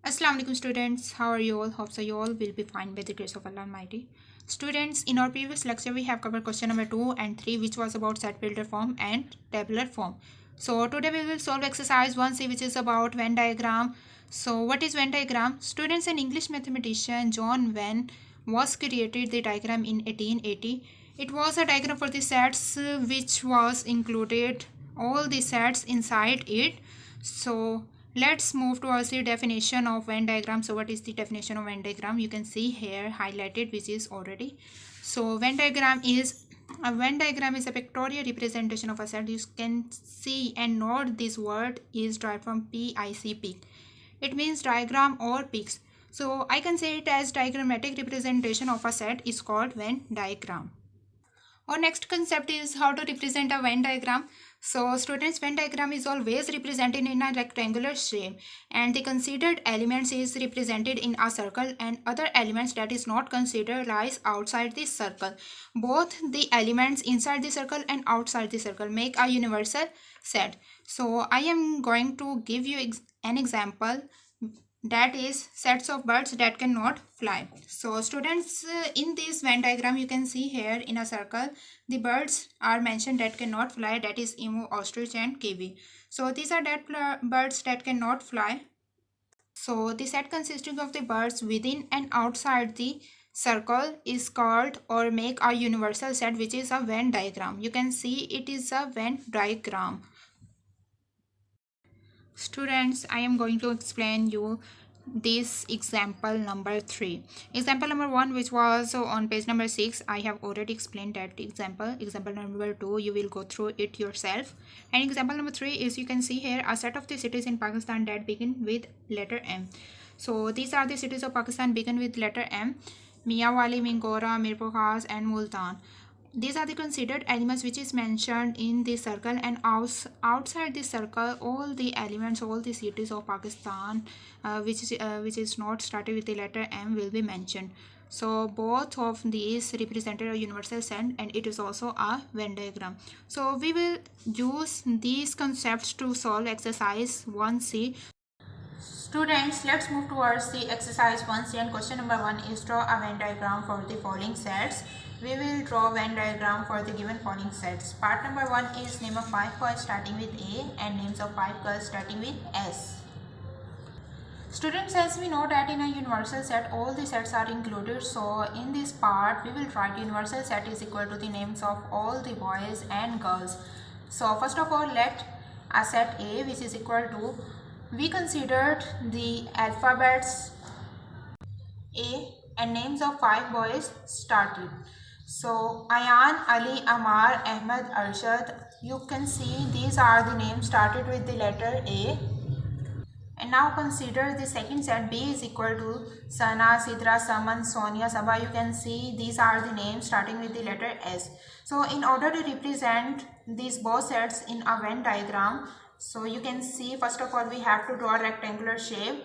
Assalamu alaikum students, how are you all? Hope so you all will be fine by the grace of Allah Almighty. Students, in our previous lecture we have covered question number 2 and 3 which was about set builder form and tabular form. So today we will solve exercise 1C which is about Venn diagram. So what is Venn diagram? Students, an English mathematician John Venn was created the diagram in 1880. It was a diagram for the sets which was included all the sets inside it. So let's move towards the definition of Venn diagram. So what is the definition of Venn diagram? You can see here highlighted, which is already. So Venn diagram is a pictorial representation of a set. You can see and note this word is derived from PIC. It means diagram or peaks. So I can say it as diagrammatic representation of a set is called Venn diagram. Our next concept is how to represent a Venn diagram. So students, Venn diagram is always represented in a rectangular shape and the considered elements is represented in a circle and other elements that is not considered lies outside the circle. Both the elements inside the circle and outside the circle make a universal set. So I am going to give you an example, that is sets of birds that cannot fly. So students, in this Venn diagram you can see here in a circle the birds are mentioned that cannot fly, that is emu, ostrich and kiwi. So these are that birds that cannot fly. So the set consisting of the birds within and outside the circle is called or make a universal set, which is a Venn diagram. You can see it is a Venn diagram. Students, I am going to explain you this example number 3. Example number 1, which was on page number 6, I have already explained that example. Example number 2, you will go through it yourself. And example number 3 is, you can see here a set of the cities in Pakistan that begin with letter M. So these are the cities of Pakistan begin with letter M: Mianwali, Mingora, Mirpur Khas and Multan. These are the considered elements which is mentioned in the circle, and outside the circle all the elements, all the cities of Pakistan which is not started with the letter M will be mentioned. So both of these represented a universal set and it is also a Venn diagram. So we will use these concepts to solve exercise 1C. Students, let's move towards the exercise 1C, and question number 1 is draw a Venn diagram for the following sets. We will draw Venn diagram for the given following sets. Part number 1 is name of 5 boys starting with A and names of 5 girls starting with S. Students, as we know that in a universal set all the sets are included, so in this part we will write universal set is equal to the names of all the boys and girls. So first of all, let a set A, which is equal to, we considered the alphabets A and names of 5 boys started. So Ayan, Ali, Amar, Ahmed, Arshad. You can see these are the names started with the letter A. And now consider the second set. B is equal to Sana, Sidra, Saman, Sonia, Sabha. You can see these are the names starting with the letter S. So in order to represent these both sets in a Venn diagram, so you can see first of all we have to draw a rectangular shape,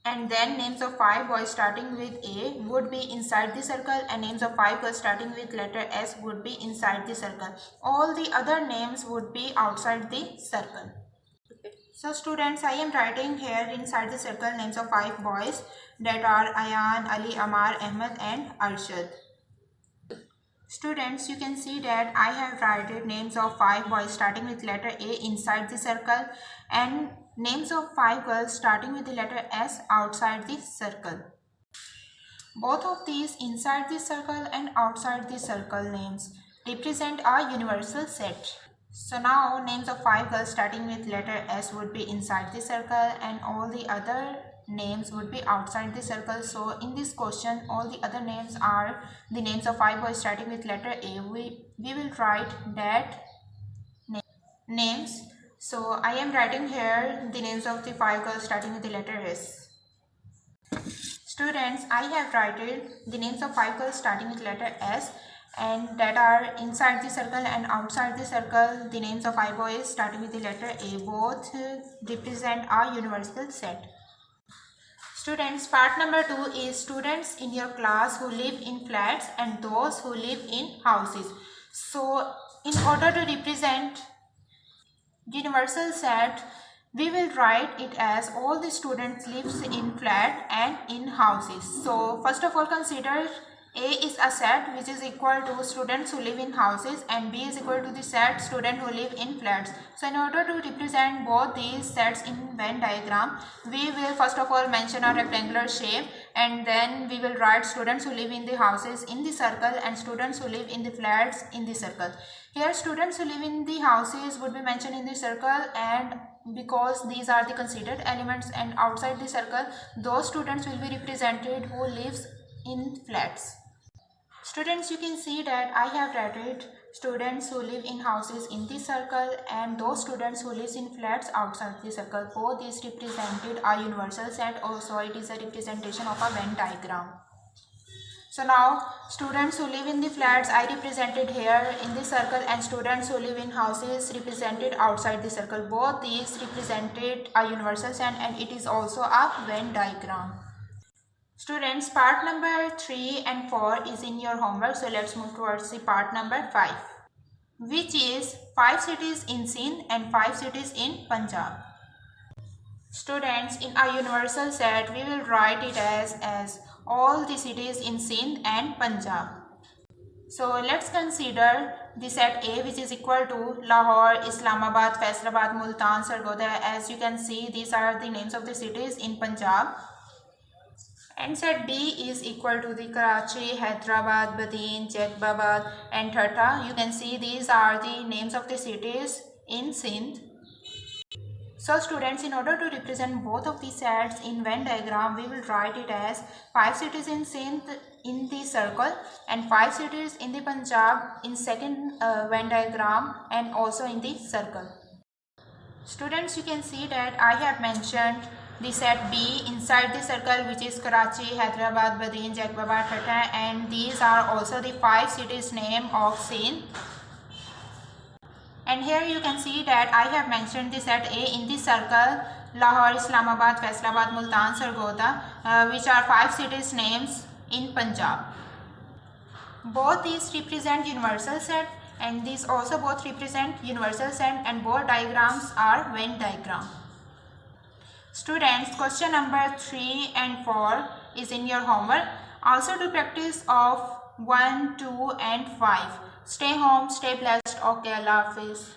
and then names of 5 boys starting with A would be inside the circle and names of 5 girls starting with letter S would be inside the circle. All the other names would be outside the circle. So students, I am writing here inside the circle names of 5 boys, that are Ayan, Ali, Amar, Ahmed and Arshad. Students, you can see that I have written names of 5 boys starting with letter A inside the circle and names of 5 girls starting with the letter S outside the circle. Both of these inside the circle and outside the circle names represent a universal set. So now names of 5 girls starting with letter S would be inside the circle and all the other names would be outside the circle. So in this question all the other names are the names of 5 boys starting with letter A. We will write that names. So I am writing here the names of the 5 girls starting with the letter S. Students, I have written the names of 5 girls starting with letter S and that are inside the circle and outside the circle the names of 5 boys starting with the letter A. Both represent a universal set. Students, part number 2 is students in your class who live in flats and those who live in houses. So in order to represent universal set, we will write it as all the students lives in flat and in houses. So first of all, consider A is a set which is equal to students who live in houses and B is equal to the set student who live in flats. So in order to represent both these sets in Venn diagram, we will first of all mention a rectangular shape, and then we will write students who live in the houses in the circle and students who live in the flats in the circle. Here students who live in the houses would be mentioned in the circle, and because these are the considered elements, and outside the circle those students will be represented who lives in flats. Students, you can see that I have added students who live in houses in the circle and those students who live in flats outside the circle. Both is represented a universal set, also it is a representation of a Venn diagram. So now students who live in the flats I represented here in the circle, and students who live in houses represented outside the circle. Both these represented a universal set and it is also a Venn diagram. Students, part number 3 and 4 is in your homework. So let's move towards the part number 5, which is 5 cities in Sindh and 5 cities in Punjab. Students, in a universal set we will write it as all the cities in Sindh and Punjab. So let's consider the set A, which is equal to Lahore, Islamabad, Faisalabad, Multan, Sargodha. As you can see, these are the names of the cities in Punjab. And set B is equal to the Karachi, Hyderabad, Badin, Jacobabad and Thatta. You can see these are the names of the cities in Sindh. So students, in order to represent both of these sets in Venn diagram, we will write it as 5 cities in Sindh in the circle and 5 cities in the Punjab in second Venn diagram and also in the circle. Students, you can see that I have mentioned the set B inside the circle, which is Karachi, Hyderabad, Badin, Jacobabad, Thatta, and these are also the 5 cities name of Sindh. And here you can see that I have mentioned the set A in the circle, Lahore, Islamabad, Faisalabad, Multan, Sargodha, which are 5 cities names in Punjab. Both these represent universal set and these also both represent universal set, and both diagrams are Venn diagram. Students, question number 3 and 4 is in your homework. Also do practice of 1, 2 and 5. Stay home, stay blessed. Okay, Allah Hafiz.